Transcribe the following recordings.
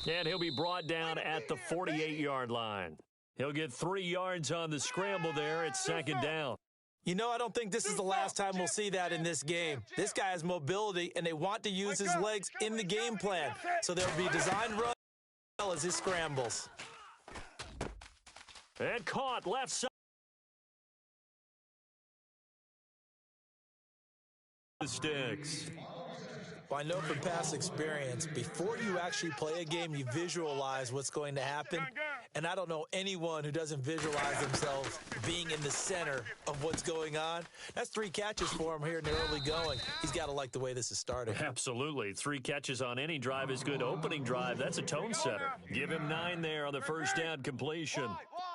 And he'll be brought down at the 48-yard line. He'll get 3 yards on the scramble there. It's second down. You know, I don't think this is the last time we'll see that in this game. This guy has mobility, and they want to use his legs in the game plan. So there'll be designed runs as well as his scrambles. And caught left side. The sticks. Well, I know from past experience, before you actually play a game, you visualize what's going to happen. And I don't know anyone who doesn't visualize themselves being in the center of what's going on. That's 3 catches for him here in the early going. He's got to like the way this is starting. Absolutely. 3 catches on any drive is good. Opening drive, that's a tone setter. Give him 9 there on the first down completion.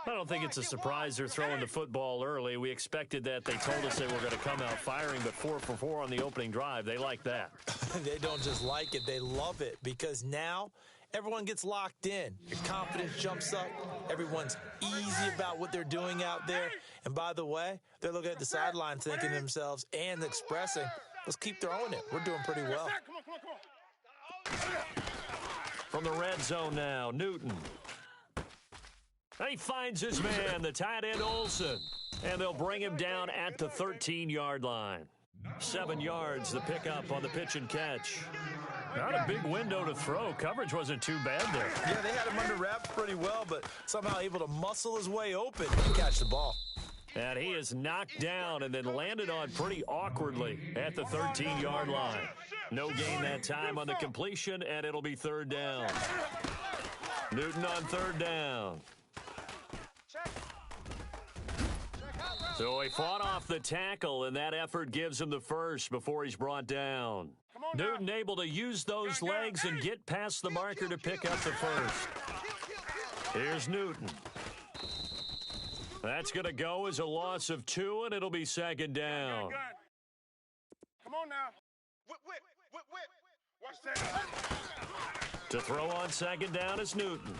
I don't think it's a surprise they're throwing the football early. We expected that. They told us they were going to come out firing, but 4 for 4 on the opening drive. They like that. They don't just like it, they love it, because now everyone gets locked in. Your confidence jumps up. Everyone's easy about what they're doing out there. And by the way, they're looking at the sideline thinking to themselves and expressing, let's keep throwing it. We're doing pretty well. From the red zone now, Newton. He finds his man, the tight end Olsen. And they'll bring him down at the 13-yard line. 7 yards, the pickup on the pitch and catch. Not a big window to throw. Coverage wasn't too bad there. Yeah, they had him under wraps pretty well, but somehow able to muscle his way open and catch the ball. And he is knocked down and then landed on pretty awkwardly at the 13-yard line. No gain that time on the completion, and it'll be third down. Newton on third down. So he fought off the tackle, and that effort gives him the first before he's brought down. Newton able to use those legs and get past the marker to pick up the first. Here's Newton. That's going to go as a loss of 2, and it'll be second down. Come on now. Whip. Watch that. To throw on second down is Newton.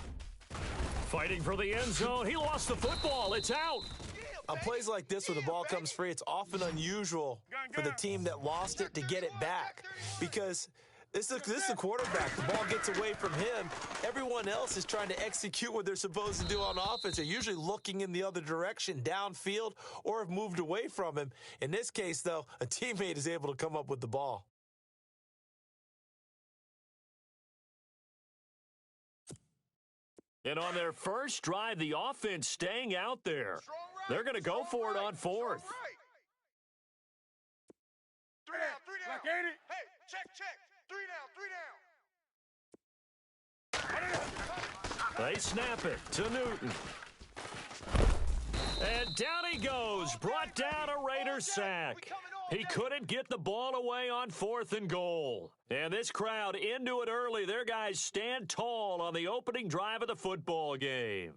Fighting for the end zone. He lost the football. It's out. On plays like this where the ball comes free, it's often unusual for the team that lost it to get it back, because this is the quarterback. The ball gets away from him. Everyone else is trying to execute what they're supposed to do on offense. They're usually looking in the other direction, downfield, or have moved away from him. In this case, though, a teammate is able to come up with the ball. And on their first drive, the offense staying out there. They're going to go for it on fourth. 3 down. Like 80. Hey, check. 3 down. They snap it to Newton. And down he goes. Brought down a Raider sack. He couldn't get the ball away on 4th and goal. And this crowd into it early. Their guys stand tall on the opening drive of the football game.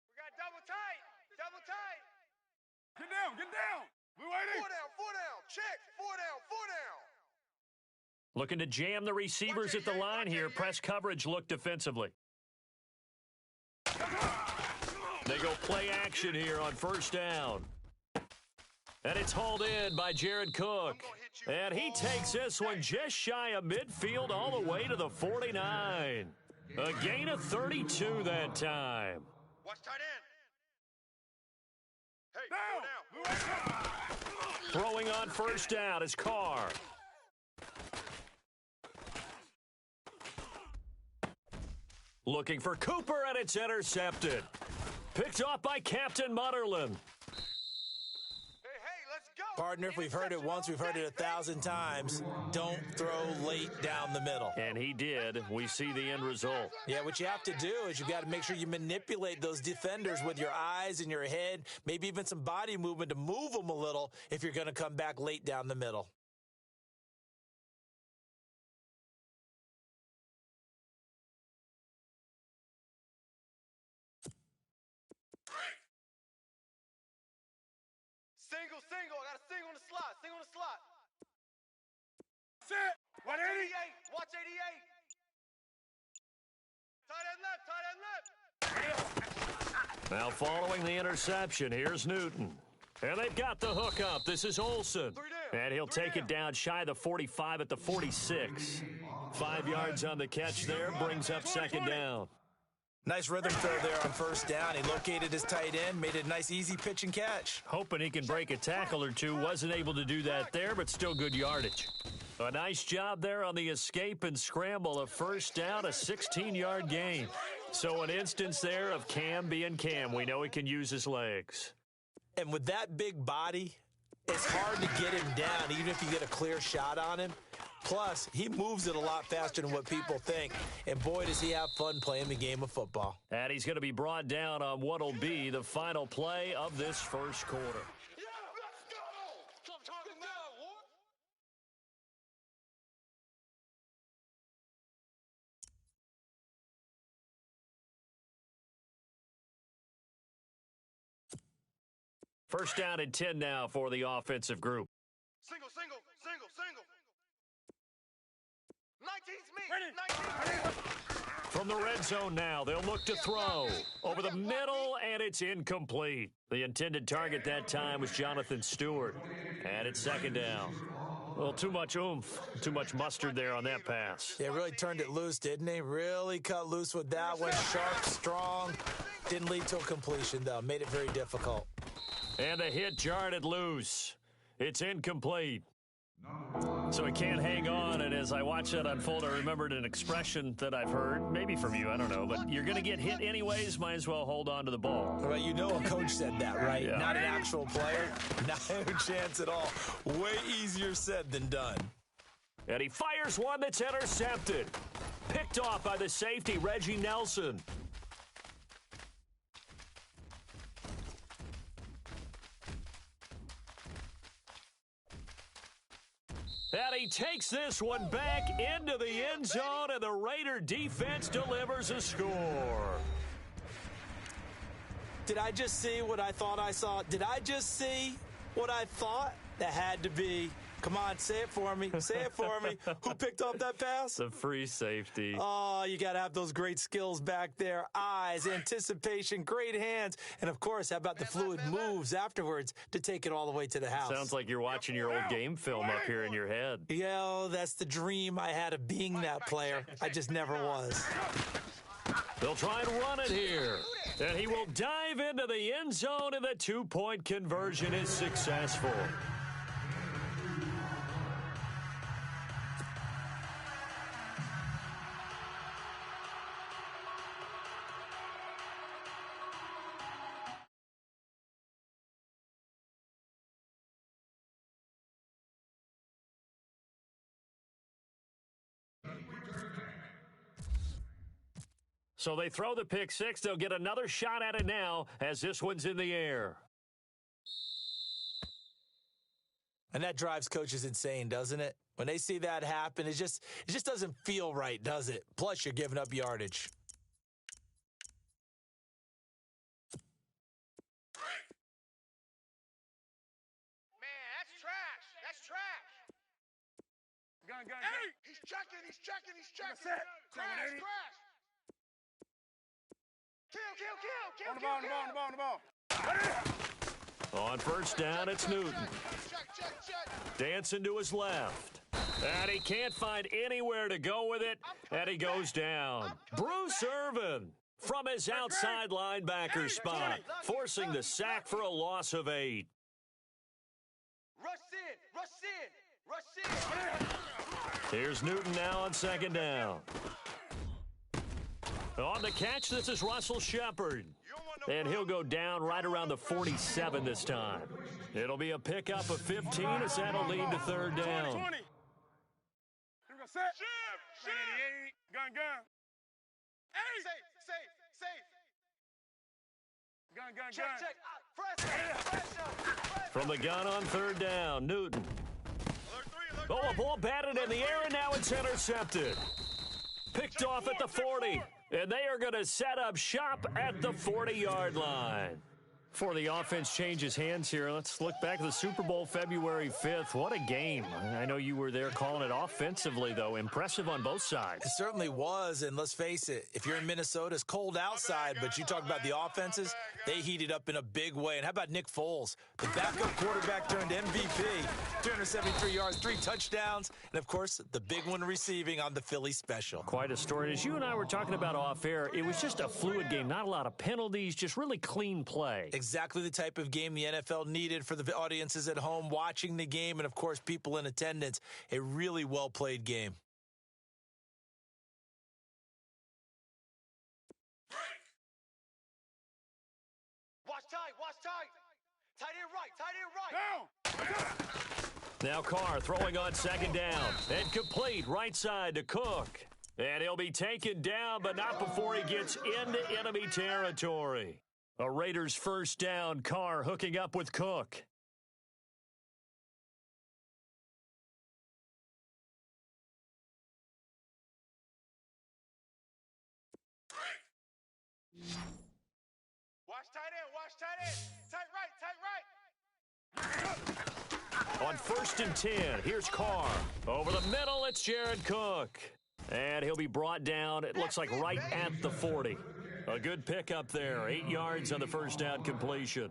We got double tight. Get down. We waiting. 4 down. Check. 4 down. Looking to jam the receivers at the line here. Press coverage look defensively. They go play action here on first down. And it's hauled in by Jared Cook. And he takes this one just shy of midfield all the way to the 49. A gain of 32 that time. Watch tight end. Hey, down. Throwing on first down is Carr. Looking for Cooper, and it's intercepted. Picked off by Captain Mutterland. Hey, let's go. Partner, if we've heard it once, we've heard it 1,000 times. Don't throw late down the middle. And he did. We see the end result. Yeah, what you have to do is you've got to make sure you manipulate those defenders with your eyes and your head, maybe even some body movement to move them a little if you're going to come back late down the middle. Single. I got a single on the slot. Set. Watch 88. Watch 88. Tight end left. Now following the interception, here's Newton. And they've got the hook up. This is Olsen. And he'll take it down shy of the 45 at the 46. 5 yards on the catch there, brings up second down. Nice rhythm throw there on first down. He located his tight end, made it a nice, easy pitch and catch. Hoping he can break a tackle or two. Wasn't able to do that there, but still good yardage. A nice job there on the escape and scramble. A first down, a 16-yard gain. So an instance there of Cam being Cam. We know he can use his legs. And with that big body, it's hard to get him down, even if you get a clear shot on him. Plus, he moves it a lot faster than what people think. And boy, does he have fun playing the game of football. And he's going to be brought down on what will be the final play of this first quarter. First down and 10 now for the offensive group. Single. 19's me. 19's me. From the red zone now, they'll look to throw. Over the middle, and it's incomplete. The intended target that time was Jonathan Stewart. And it's second down. Well, too much oomph, too much mustard there on that pass. Yeah, really turned it loose, didn't he? Really cut loose with that one. Sharp, strong. Didn't lead to a completion, though. Made it very difficult. And the hit jarred it loose. It's incomplete. So he can't hang on, and as I watch that unfold, I remembered an expression that I've heard, maybe from you, I don't know, but you're going to get hit anyways, might as well hold on to the ball. Well, you know a coach said that, right? Yeah. Not an actual player. Not a chance at all. Way easier said than done. And he fires one that's intercepted. Picked off by the safety, Reggie Nelson. And he takes this one back into the end zone, and the Raider defense delivers a score. Did I just see what I thought I saw? Did I just see what I thought? That had to be. Come on, say it for me. Say it for me. Who picked up that pass? The free safety. Oh, you got to have those great skills back there. Eyes, anticipation, great hands. And, of course, how about the fluid moves afterwards to take it all the way to the house? Sounds like you're watching your old game film up here in your head. Yo, that's the dream I had of being that player. I just never was. They'll try and run it here. And he will dive into the end zone, and the two-point conversion is successful. So they throw the pick six. They'll get another shot at it now as this one's in the air. And that drives coaches insane, doesn't it? When they see that happen, it just doesn't feel right, does it? Plus, you're giving up yardage. Man, that's trash. That's trash. Gun. Hey! He's checking. Crash. Kill. On the ball. On first down, it's Newton. Check. Dancing to his left. And he can't find anywhere to go with it, and he goes down. Bruce Irvin from his outside linebacker spot, forcing the sack for a loss of 8. Rush in. Here's Newton now on second down. On the catch, this is Russell Shepard. And he'll go down right around the 47 this time. It'll be a pickup of 15 as that'll lead to third down. 20. Here we go, set. Ship. Gun. Hey. Safe. Gun. Check. From the gun on third down, Newton. Oh, a ball batted in the air, and now it's intercepted. Picked off at the 40, and they are going to set up shop at the 40-yard line. Before the offense changes hands here, let's look back at the Super Bowl February 5th. What a game. I know you were there calling it offensively, though. Impressive on both sides. It certainly was, and let's face it, if you're in Minnesota, it's cold outside, but you talk about the offenses, they heated up in a big way. And how about Nick Foles, the backup quarterback turned MVP, 373 yards, 3 touchdowns, and, of course, the big one receiving on the Philly special. Quite a story. As you and I were talking about off air, it was just a fluid game, not a lot of penalties, just really clean play. Exactly the type of game the NFL needed for the audiences at home watching the game and, of course, people in attendance. A really well-played game. Watch tight. Tight end right. Down. Now Carr throwing on second down. And complete right side to Cook. And he'll be taken down, but not before he gets into enemy territory. A Raiders first down. Carr hooking up with Cook. Watch tight end. Tight right. On 1st and 10, here's Carr. Over the middle, it's Jared Cook. And he'll be brought down, it looks like right at the 40. A good pickup there, 8 yards on the first down completion.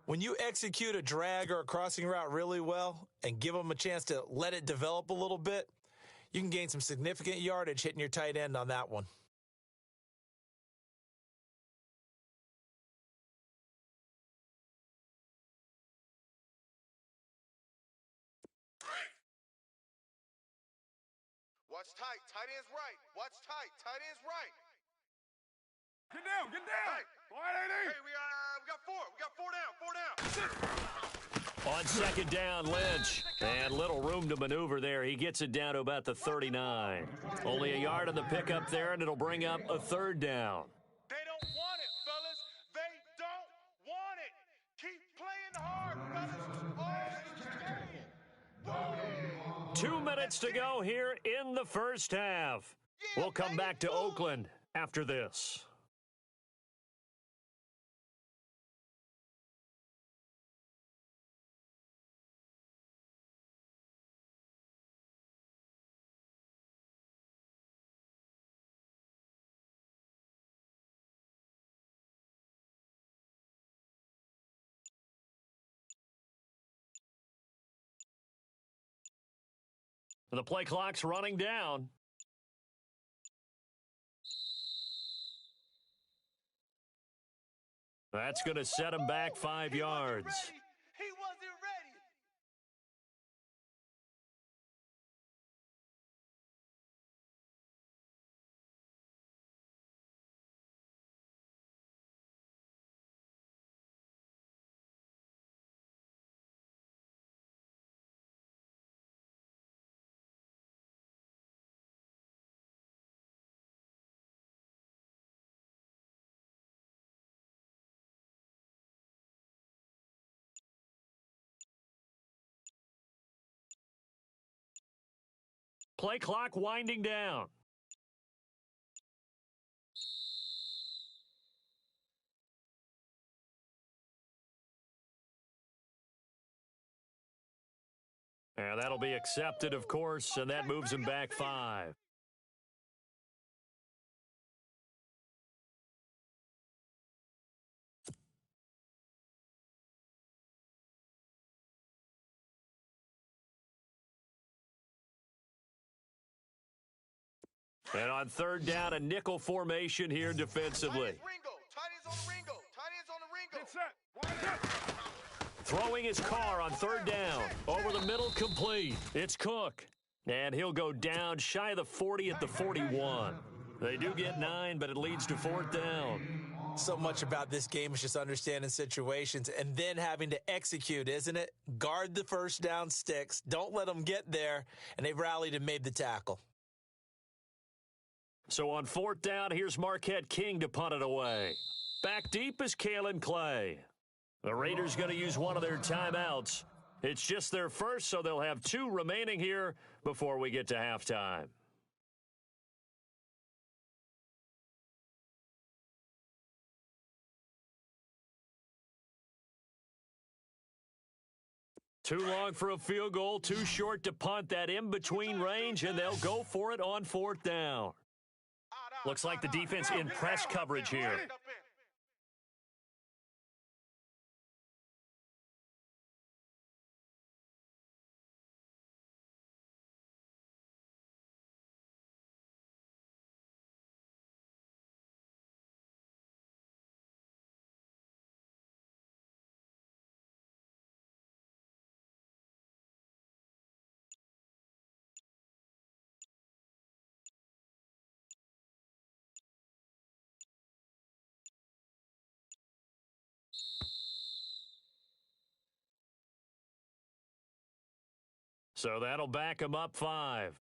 When you execute a drag or a crossing route really well and give them a chance to let it develop a little bit, you can gain some significant yardage hitting your tight end on that one. Watch tight. Tight end's right. Watch tight. Tight end's right. Get down. Hey, we got 4 down. On second down, Lynch. And little room to maneuver there. He gets it down to about the 39. Only a yard on the pickup there, and it'll bring up a 3rd down. They don't want it, fellas. They don't want it. Keep playing hard, brothers. 2 minutes to go here in the first half. We'll come back to Oakland after this. The play clock's running down. That's going to set him back 5 yards. He wasn't ready. Play clock winding down. And that'll be accepted, of course, and that moves him back 5. And on 3rd down, a nickel formation here defensively. Tight end's on the Ringo. Get set. Watch it. Throwing his car on 3rd down. Over the middle, complete. It's Cook. And he'll go down shy of the 40 at the 41. They do get 9, but it leads to 4th down. So much about this game is just understanding situations and then having to execute, isn't it? Guard the first down sticks. Don't let them get there. And they've rallied and made the tackle. So on 4th down, here's Marquette King to punt it away. Back deep is Kalen Clay. The Raiders going to use one of their timeouts. It's just their first, so they'll have 2 remaining here before we get to halftime. Too long for a field goal, too short to punt. That in-between range, and they'll go for it on 4th down. Looks like the defense in press coverage here. So that'll back them up 5.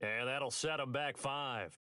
And that'll set them back 5.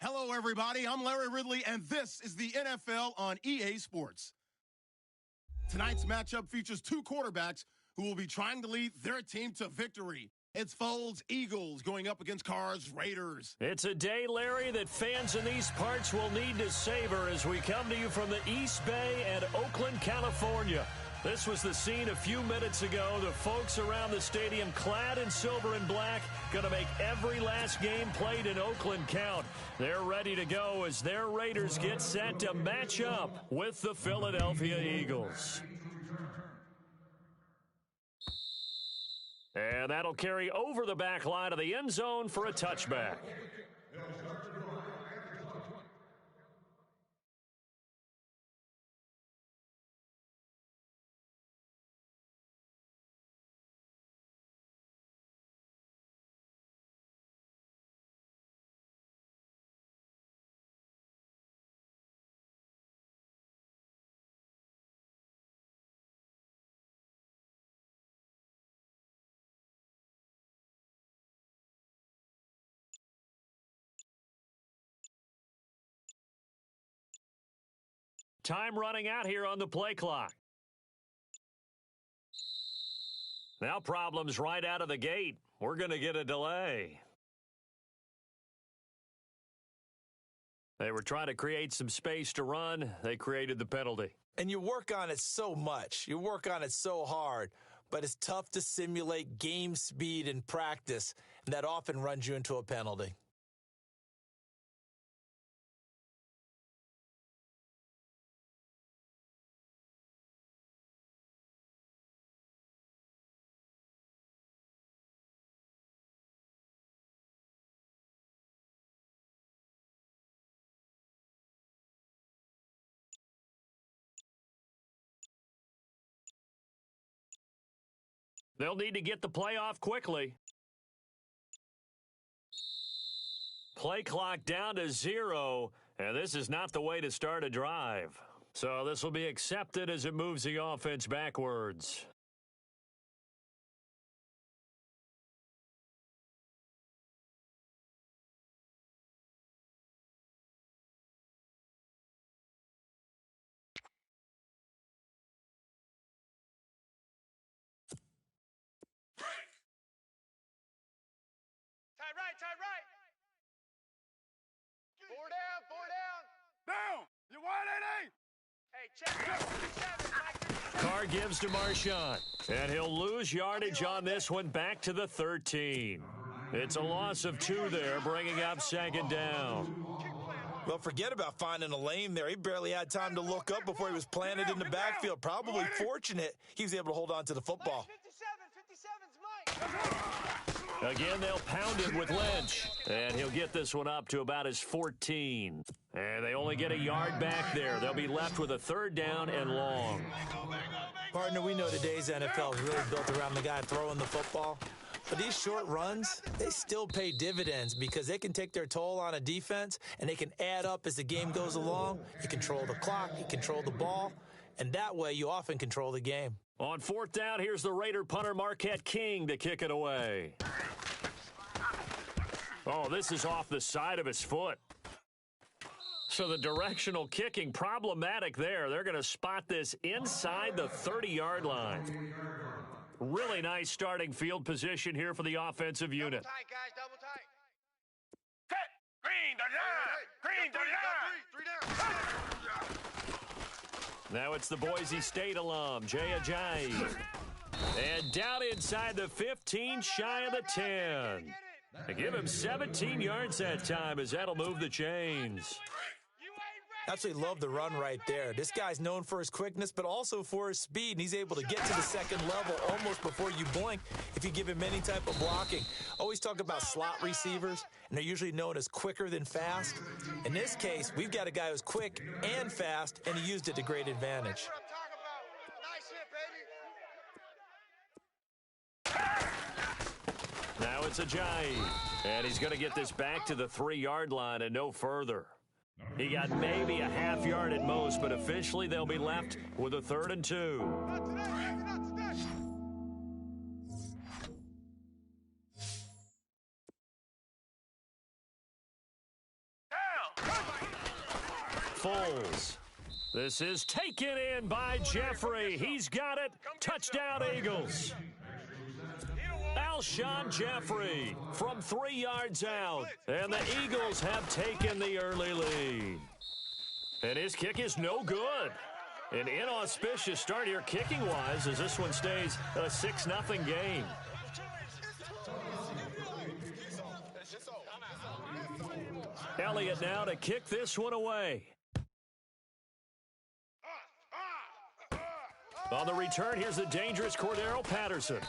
Hello, everybody. I'm Larry Ridley, and this is the NFL on EA Sports. Tonight's matchup features two quarterbacks who will be trying to lead their team to victory. It's Foles Eagles going up against Carr's Raiders. It's a day, Larry, that fans in these parts will need to savor as we come to you from the East Bay and Oakland, California. This was the scene a few minutes ago. The folks around the stadium clad in silver and black going to make every last game played in Oakland count. They're ready to go as their Raiders get set to match up with the Philadelphia Eagles. And that'll carry over the back line of the end zone for a touchback. Time running out here on the play clock. Now problems right out of the gate. We're going to get a delay. They were trying to create some space to run. They created the penalty. And you work on it so much. You work on it so hard. But it's tough to simulate game speed in practice. And that often runs you into a penalty. They'll need to get the play off quickly. Play clock down to 0, and this is not the way to start a drive. So this will be accepted as it moves the offense backwards. Tight right. 4 down. Down! You want it, Hey, check. Carr gives to Marshawn, and he'll lose yardage on this one back to the 13. It's a loss of 2 there, bringing up second down. Well, forget about finding a lane there. He barely had time to look up before he was planted in the backfield. Probably fortunate he was able to hold on to the football. 57's Mike. Again, they'll pound him with Lynch, and he'll get this one up to about his 14. And they only get a yard back there. They'll be left with a 3rd down and long. Partner, we know today's NFL is really built around the guy throwing the football. But these short runs, they still pay dividends because they can take their toll on a defense, and they can add up as the game goes along. You control the clock, you control the ball, and that way you often control the game. On 4th down, here's the Raider punter Marquette King to kick it away. Oh, this is off the side of his foot. So the directional kicking, problematic there. They're going to spot this inside the 30-yard line. Really nice starting field position here for the offensive unit. Double tight, guys, double tight. Set! Green to line! Now it's the Boise State alum, Jay Ajayi. And down inside the 15, shy of the 10. They give him 17 yards that time as that'll move the chains. Absolutely love the run right there. This guy's known for his quickness, but also for his speed, and he's able to get to the second level almost before you blink if you give him any type of blocking. Always talk about slot receivers, and they're usually known as quicker than fast. In this case, we've got a guy who's quick and fast, and he used it to great advantage. Now it's Ajayi, and he's going to get this back to the 3-yard line and no further. He got maybe a half yard at most, but officially they'll be left with a 3rd and 2. Down! Foles. This is taken in by Jeffrey. He's got it. Touchdown, Eagles. Alshon Jeffrey from 3 yards out. And the Eagles have taken the early lead. And his kick is no good. An inauspicious start here kicking-wise as this one stays a 6-0 game. Elliott now to kick this one away. On the return, here's the dangerous Cordero Patterson.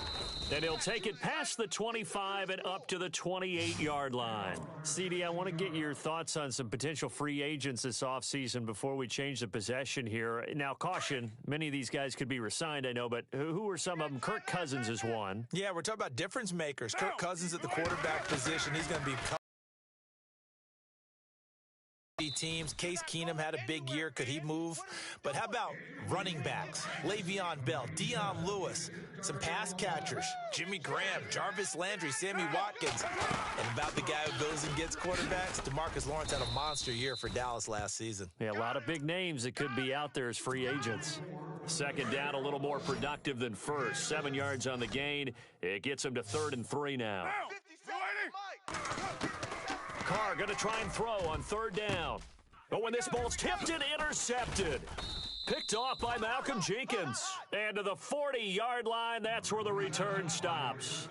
And he'll take it past the 25 and up to the 28-yard line. CD, I want to get your thoughts on some potential free agents this offseason before we change the possession here. Now, caution, many of these guys could be re-signed, I know, but who are some of them? Kirk Cousins is one. Yeah, we're talking about difference makers. Kirk Cousins at the quarterback position. He's going to be teams. Case Keenum had a big year. Could he move? But how about running backs? Le'Veon Bell, Dion Lewis, some pass catchers, Jimmy Graham, Jarvis Landry, Sammy Watkins. And about the guy who goes and gets quarterbacks, DeMarcus Lawrence had a monster year for Dallas last season. Yeah, a lot of big names that could be out there as free agents. Second down, a little more productive than first. 7 yards on the gain. It gets him to 3rd and 3 now. Carr going to try and throw on 3rd down. But when this ball's tipped and intercepted. Picked off by Malcolm Jenkins. And to the 40-yard line, that's where the return stops.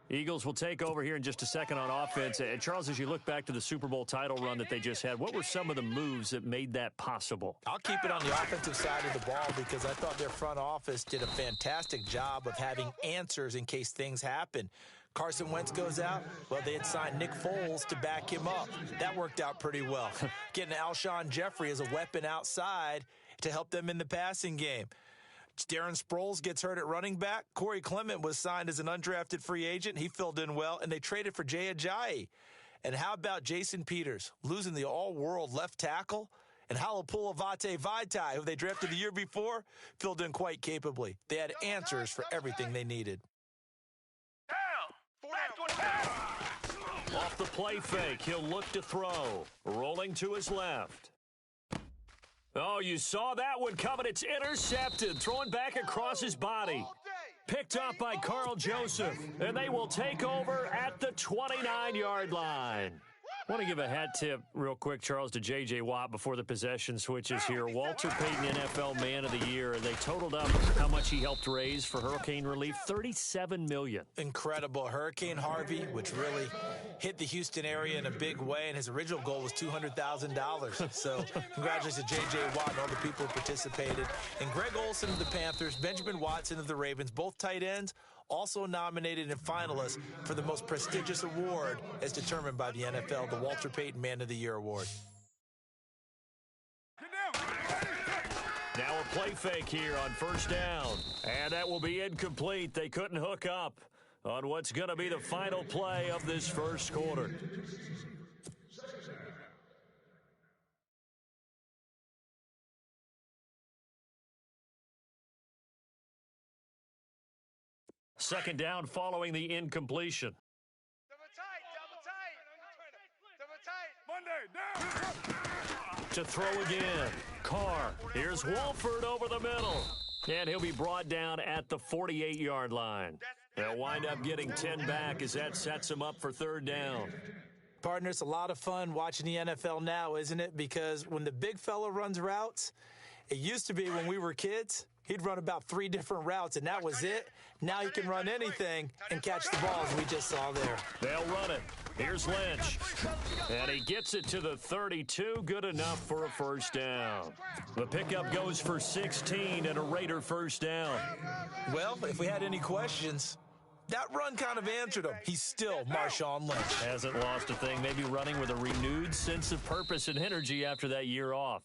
Eagles will take over here in just a second on offense. And Charles, as you look back to the Super Bowl title run that they just had, what were some of the moves that made that possible? I'll keep it on the offensive side of the ball because I thought their front office did a fantastic job of having answers in case things happen. Carson Wentz goes out. Well, they had signed Nick Foles to back him up. That worked out pretty well. Getting Alshon Jeffrey as a weapon outside to help them in the passing game. Darren Sproles gets hurt at running back. Corey Clement was signed as an undrafted free agent. He filled in well, and they traded for Jay Ajayi. And how about Jason Peters losing the all-world left tackle? And Halapoulivaati Vaitai, who they drafted the year before, filled in quite capably. They had answers for everything they needed. Off the play fake, he'll look to throw. Rolling to his left. Oh, you saw that one coming. It's intercepted. Throwing back across his body. Picked up by Carl Joseph. And they will take over at the 29-yard line. I want to give a hat tip real quick, Charles, to J.J. Watt before the possession switches here. Walter Payton, NFL Man of the Year. They totaled up how much he helped raise for hurricane relief, $37 million. Incredible. Hurricane Harvey, which really hit the Houston area in a big way, and his original goal was $200,000. So congratulations to J.J. Watt and all the people who participated. And Greg Olsen of the Panthers, Benjamin Watson of the Ravens, both tight ends, also nominated and finalists for the most prestigious award as determined by the NFL, the Walter Payton Man of the Year Award. Now a play fake here on 1st down. And that will be incomplete. They couldn't hook up on what's going to be the final play of this first quarter. Second down following the incompletion. To throw again. Carr. Here's Wolford over the middle. And he'll be brought down at the 48-yard line. They'll wind up getting 10 back as that sets him up for 3rd down. Partner, it's a lot of fun watching the NFL now, isn't it? Because when the big fella runs routes, it used to be when we were kids, he'd run about 3 different routes, and that was it. Now he can run anything and catch the ball, as we just saw there. They'll run it. Here's Lynch. And he gets it to the 32. Good enough for a 1st down. The pickup goes for 16 and a Raider 1st down. Well, if we had any questions, that run kind of answered him. He's still Marshawn Lynch. Hasn't lost a thing. Maybe running with a renewed sense of purpose and energy after that year off.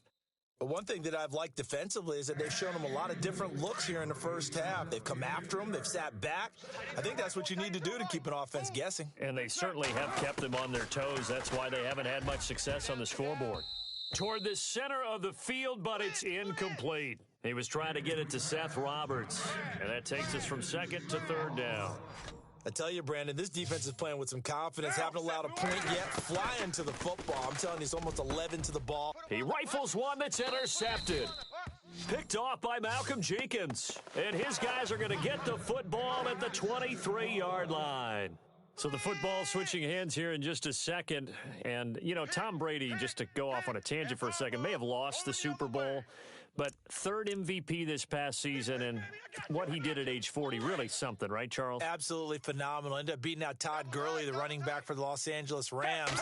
But one thing that I've liked defensively is that they've shown him a lot of different looks here in the first half. They've come after him. They've sat back. I think that's what you need to do to keep an offense guessing. And they certainly have kept them on their toes. That's why they haven't had much success on the scoreboard. Toward the center of the field, but it's incomplete. He was trying to get it to Seth Roberts. And that takes us from 2nd to 3rd down. I tell you, Brandon, this defense is playing with some confidence. Haven't allowed a point yet. Flying to the football. I'm telling you, it's almost 11 to the ball. He rifles one that's intercepted. Picked off by Malcolm Jenkins. And his guys are going to get the football at the 23-yard line. So the football switching hands here in just a second. And, you know, Tom Brady, just to go off on a tangent for a second, may have lost the Super Bowl, but third MVP this past season, and what he did at age 40, really something, right, Charles? Absolutely phenomenal. Ended up beating out Todd Gurley, the running back for the Los Angeles Rams.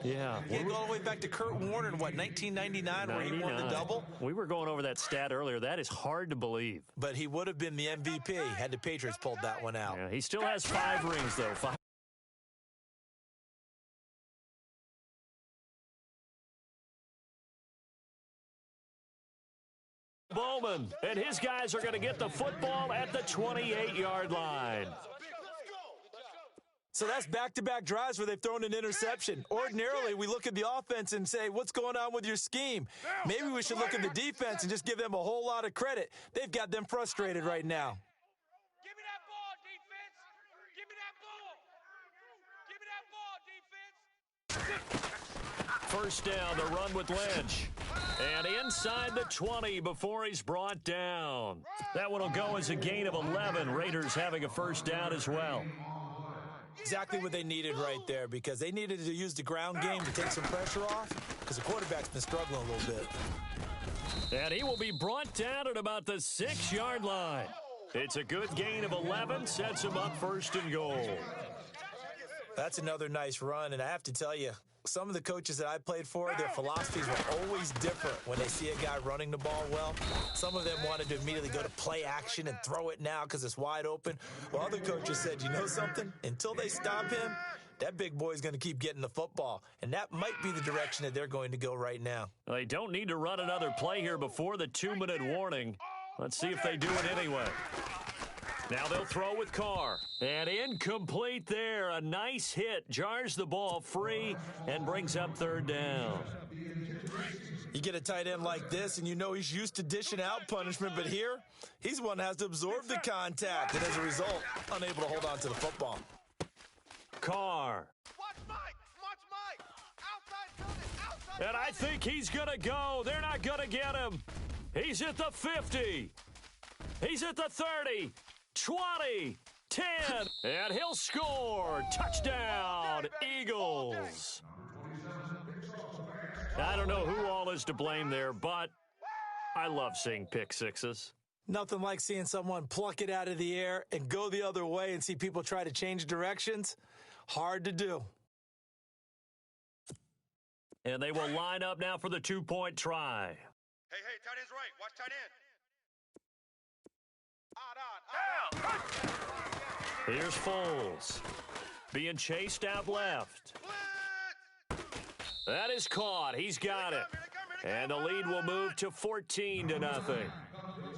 Yeah. You go all the way back to Kurt Warner in, 1999, where he won the double? We were going over that stat earlier. That is hard to believe. But he would have been the MVP had the Patriots pulled that one out. Yeah, he still has 5 rings, though. 5. Bowman, and his guys are going to get the football at the 28-yard line. So that's back-to-back drives where they've thrown an interception. Ordinarily, we look at the offense and say, what's going on with your scheme? Maybe we should look at the defense and just give them a whole lot of credit. They've got them frustrated right now. Give me that ball, defense. Give me that ball. Give me that ball, defense. First down, the run with Lynch. And inside the 20 before he's brought down. That one will go as a gain of 11. Raiders having a first down as well. Exactly what they needed right there, because they needed to use the ground game to take some pressure off, because the quarterback's been struggling a little bit. And he will be brought down at about the 6-yard line. It's a good gain of 11, sets him up first and goal. That's another nice run, and I have to tell you, some of the coaches that I played for, their philosophies were always different when they see a guy running the ball well. Some of them wanted to immediately go to play action and throw it now because it's wide open. While other coaches said, you know something? Until they stop him, that big boy is going to keep getting the football. And that might be the direction that they're going to go right now. They don't need to run another play here before the 2-minute warning. Let's see if they do it anyway. Now they'll throw with Carr. And incomplete there. A nice hit. Jars the ball free and brings up third down. You get a tight end like this, and you know he's used to dishing out punishment, but here, he's one that has to absorb the contact, and as a result, unable to hold on to the football. Carr. Watch Mike. Outside building. And I think he's going to go. They're not going to get him. He's at the 50. He's at the 30. 20, 10, and he'll score. Touchdown, Eagles. I don't know who all is to blame there, but I love seeing pick sixes. Nothing like seeing someone pluck it out of the air and go the other way and see people try to change directions. Hard to do. And they will line up now for the 2-point try. Hey, tight end's right. Watch tight end. Here's Foles. Being chased out left. That is caught. He's got it. And the lead will move to 14-0.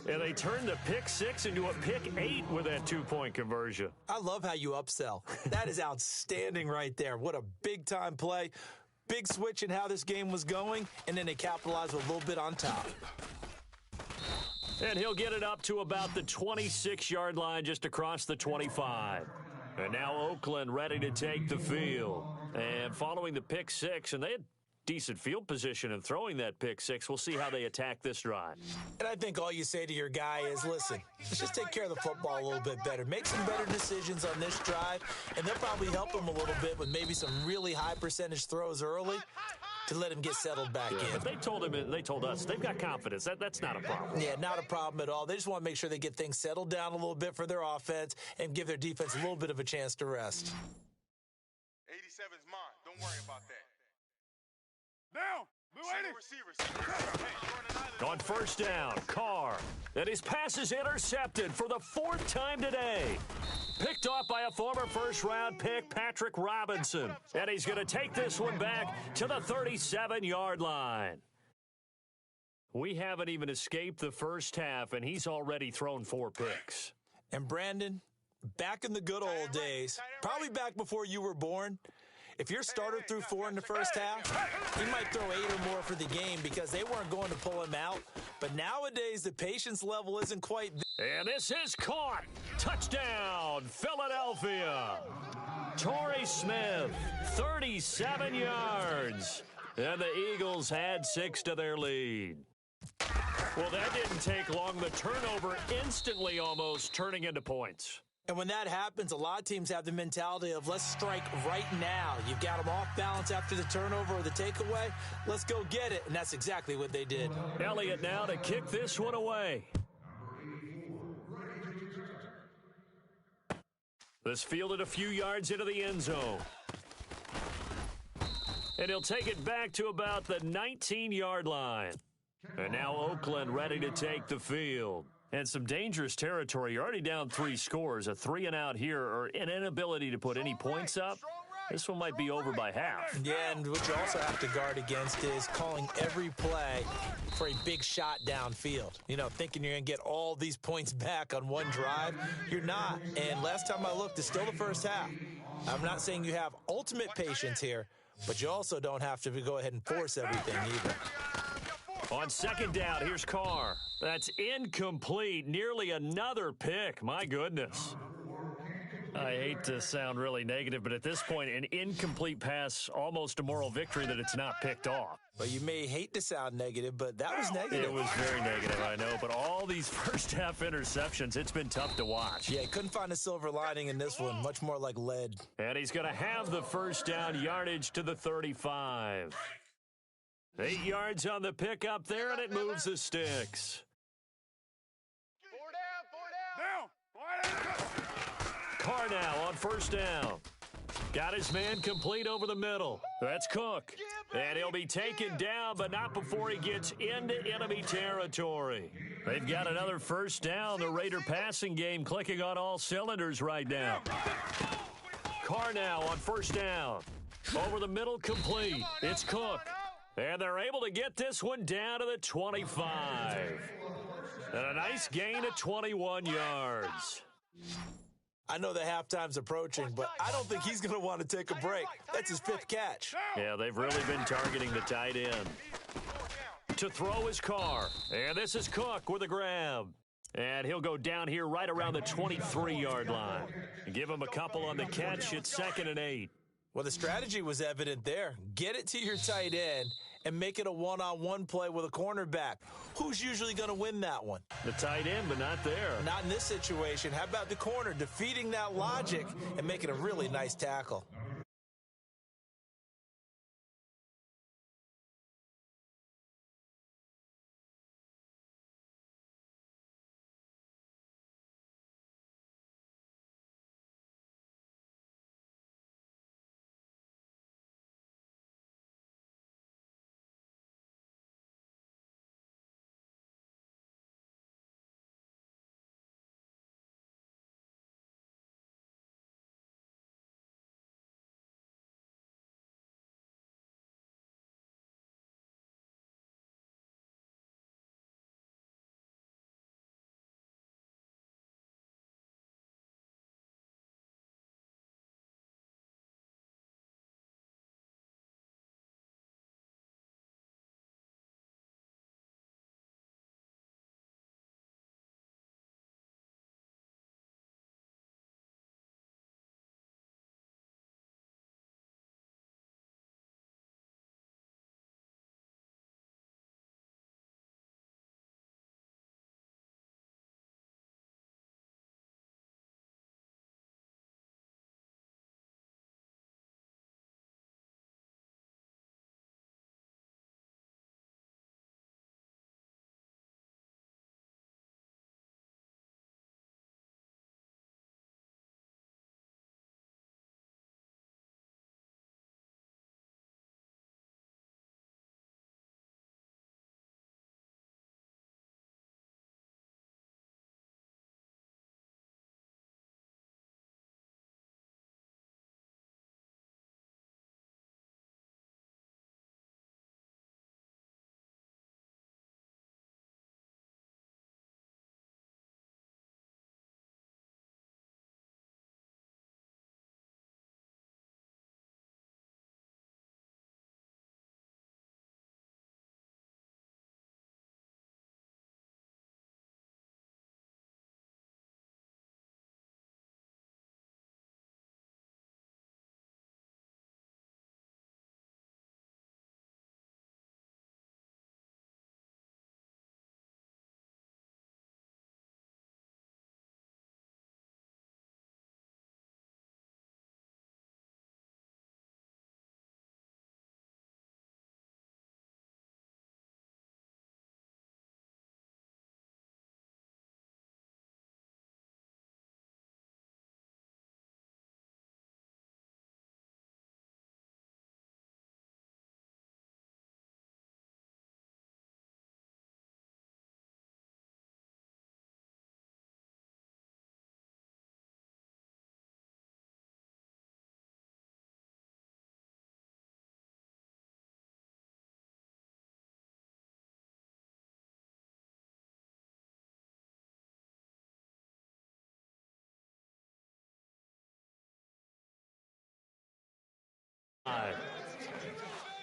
And they turn the pick 6 into a pick 8 with that 2-point conversion. I love how you upsell. That is outstanding right there. What a big-time play. Big switch in how this game was going, and then they capitalized with a little bit on top. And he'll get it up to about the 26-yard line, just across the 25. And now Oakland ready to take the field. And following the pick 6, and they had decent field position in throwing that pick 6. We'll see how they attack this drive. And I think all you say to your guy is, listen, let's just take care of the football a little bit better. Make some better decisions on this drive, and they'll probably help him a little bit with maybe some really high percentage throws early to let him get settled back in. But they told us they've got confidence. That's not a problem. Yeah, not a problem at all. They just want to make sure they get things settled down a little bit for their offense and give their defense a little bit of a chance to rest. 87's mine. Don't worry about that. Now, On first down, Carr. And his pass is intercepted for the 4th time today. Picked off by a former first-round pick, Patrick Robinson. And he's going to take this one back to the 37-yard line. We haven't even escaped the first half, and he's already thrown 4 picks. And Brandon, back in the good old days, probably back before you were born, If your starter threw 4 in the first half, he might throw 8 or more for the game because they weren't going to pull him out. But nowadays, the patience level isn't quite there. And this is caught. Touchdown, Philadelphia. Torrey Smith, 37 yards. And the Eagles add 6 to their lead. Well, that didn't take long. The turnover instantly almost turning into points. And when that happens, a lot of teams have the mentality of let's strike right now. You've got them off balance after the turnover or the takeaway. Let's go get it. And that's exactly what they did. Elliott now to kick this one away. This fielded a few yards into the end zone. And he'll take it back to about the 19-yard line. And now Oakland ready to take the field. And some dangerous territory. You're already down 3 scores. A 3-and-out here or an inability to put any points up. This one might be over by half. Yeah, and what you also have to guard against is calling every play for a big shot downfield. You know, thinking you're going to get all these points back on one drive. You're not. And last time I looked, it's still the first half. I'm not saying you have ultimate patience here, but you also don't have to go ahead and force everything either. On second down, here's Carr. That's incomplete. Nearly another pick. My goodness. I hate to sound really negative, but at this point, an incomplete pass, almost a moral victory that it's not picked off. Well, you may hate to sound negative, but that was negative. It was very negative, I know. But all these first-half interceptions, it's been tough to watch. Yeah, he couldn't find a silver lining in this one. Much more like lead. And he's going to have the first down yardage to the 35. 8 yards on the pickup there, and it moves the sticks. 4 down. Carr now on first down. Got his man complete over the middle. That's Cook. And he'll be taken down, but not before he gets into enemy territory. They've got another first down. The Raider passing game clicking on all cylinders right now. Carr now on first down. Over the middle, complete. It's Cook. And they're able to get this one down to the 25. And a nice gain of 21 yards. I know the halftime's approaching, but I don't think he's going to want to take a break. That's his 5th catch. Yeah, they've really been targeting the tight end. To throw his Carr. And this is Cook with a grab. And he'll go down here right around the 23-yard line. Give him a couple on the catch. It's 2nd and 8. Well, the strategy was evident there. Get it to your tight end and make it a one-on-one play with a cornerback. Who's usually going to win that one? The tight end, but not there. Not in this situation. How about the corner defeating that logic and making a really nice tackle?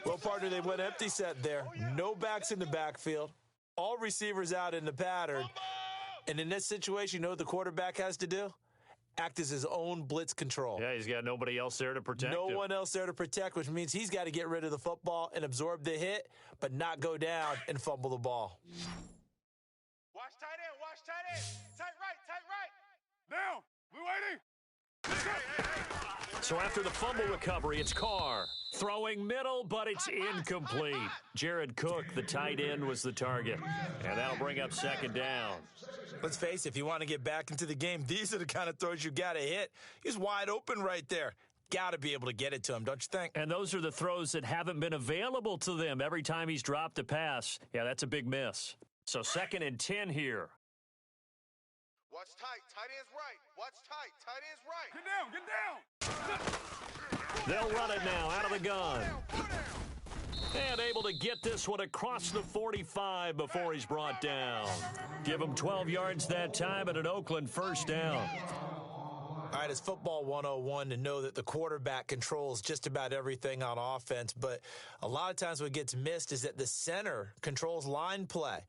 Well, partner, they went empty set there. No backs in the backfield. All receivers out in the pattern. And in this situation, you know what the quarterback has to do? Act as his own blitz control. Yeah, he's got nobody else there to protect him. No one else there to protect, which means he's got to get rid of the football and absorb the hit, but not go down and fumble the ball. Watch tight end, watch tight end. Tight right. Now, we waiting. So after the fumble recovery, it's Carr. Throwing middle, but it's incomplete. Jared Cook, the tight end, was the target. And that'll bring up second down. Let's face it, if you want to get back into the game, these are the kind of throws you got to hit. He's wide open right there. Got to be able to get it to him, don't you think? And those are the throws that haven't been available to them every time he's dropped a pass. Yeah, that's a big miss. So 2nd and 10 here. Watch tight. Tight end's right. Watch tight. Tight end's right. Get down. They'll run it now out of the gun. And able to get this one across the 45 before he's brought down. Give him 12 yards that time and an Oakland first down. All right, it's football 101 to know that the quarterback controls just about everything on offense, but a lot of times what gets missed is that the center controls line play.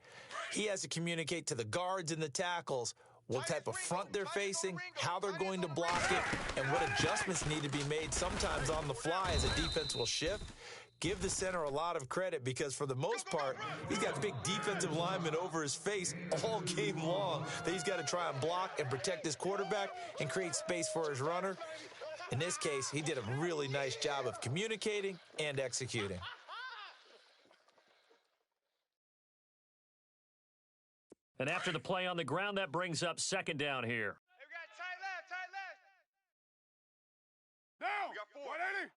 He has to communicate to the guards and the tackles what type of front they're facing, how they're going to block it, and what adjustments need to be made sometimes on the fly as a defense will shift. Give the center a lot of credit because for the most part, he's got big defensive linemen over his face all game long that he's got to try and block and protect his quarterback and create space for his runner. In this case, he did a really nice job of communicating and executing. And after the play on the ground, that brings up second down here. Hey, we got tight left. Down. We got 4. 180.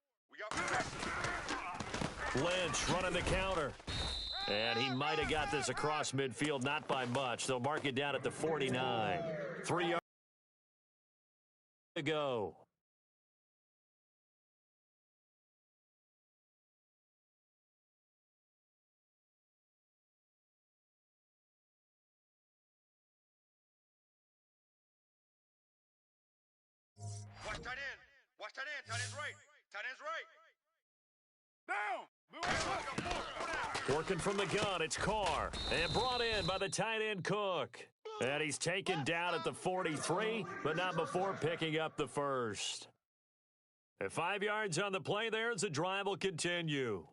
Lynch running the counter. And he might have got this across midfield, not by much. They'll mark it down at the 49. 3 yards to go. Watch tight end. Watch tight end. Tight end's right. Tight end's right. Down. Working from the gun, it's Carr. And brought in by the tight end Cook. And he's taken down at the 43, but not before picking up the first. At 5 yards on the play there as the drive will continue.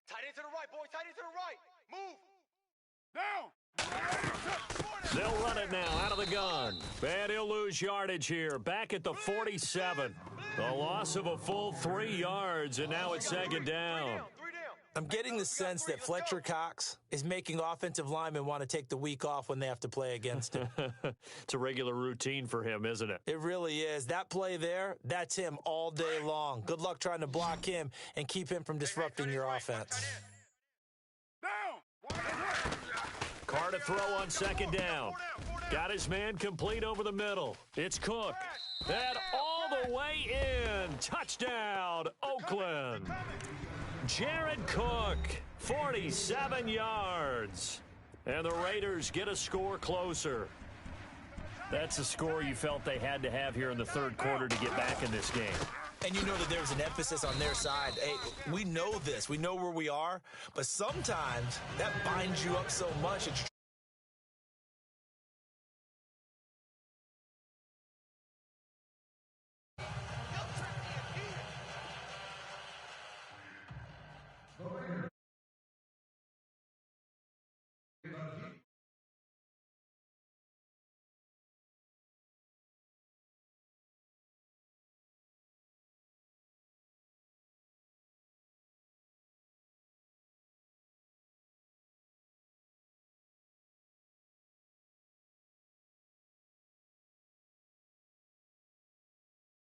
Tight end to the right, boy. Tight end to the right. Move. Down. They'll run it now out of the gun. And he'll lose yardage here. Back at the 47. A loss of a full 3 yards, and now it's second down. I'm getting the sense that Fletcher Cox is making offensive linemen want to take the week off when they have to play against him. It's a regular routine for him, isn't it? It really is. That play there, that's him all day long. Good luck trying to block him and keep him from disrupting your offense. Down. Carr to throw on second down. Got his man complete over the middle. It's Cook. And all the way in. Touchdown, Oakland. Jared Cook, 47 yards. And the Raiders get a score closer. That's a score you felt they had to have here in the third quarter to get back in this game. And you know that there's an emphasis on their side. Hey, we know this. We know where we are. But sometimes that binds you up so much that you're